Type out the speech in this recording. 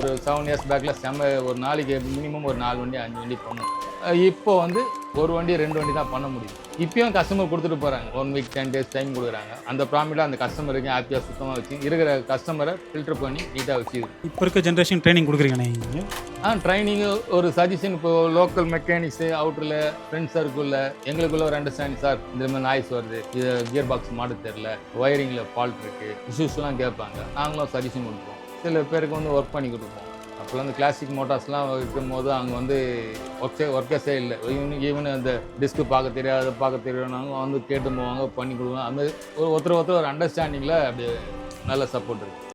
ஒரு 7 இயர்ஸ் பேக்கில் ஒரு நாளைக்கு மினிமம் ஒரு 4 வண்டி 5 வண்டி பண்ணும். இப்போ வந்து ஒரு வண்டி 2 வண்டி தான் பண்ண முடியும். இப்பயும் கஸ்டமர் கொடுத்துட்டு போகிறாங்க. 1 வீக் 10 டேஸ் டைம் கொடுக்குறாங்க. அந்த ப்ராமிட்டாக அந்த கஸ்டமருக்கு ஹாப்பியாக சுத்தமாக வச்சு இருக்கிற கஸ்டமரை ஃபில்டர் பண்ணி நீட்டாக வச்சு. இப்போ இருக்க ஜென்ரேஷன் ட்ரைனிங் கொடுக்குறீங்கண்ணே நீங்கள்? ட்ரைனிங்கு ஒரு சஜஷன். இப்போ லோக்கல் மெக்கானிக்ஸு அவுட்டரில் ஃப்ரெண்ட்ஸ் சர்க்கிளில் எங்களுக்குள்ள ஒரு அண்டர்ஸ்டாண்டிங். சார் இந்த மாதிரி நாய்ஸ் வருது, இது கியர் பாக்ஸ் மாட தெரில, ஒயரிங்கில் ஃபால்ட் இருக்குது, இஷ்யூஸ்லாம் கேட்பாங்க. நாங்களும் சஜஷன் கொடுப்போம். சில பேருக்கு வந்து ஒர்க் பண்ணி கொடுப்போம். அப்போல்லாம் அந்த கிளாசிக் மோட்டார்ஸ்லாம் இருக்கும் போது அங்கே வந்து ஒர்க்கர்ஸே இல்லை. ஈவன் அந்த டிஸ்க்கு பார்க்க தெரியாது நாங்கள் வந்து கேட்டு போவாங்க, பண்ணி கொடுவாங்க. அந்த ஒருத்தர் ஒரு அண்டர்ஸ்டாண்டிங்கில் அப்படி நல்ல சப்போர்ட் இருக்குது.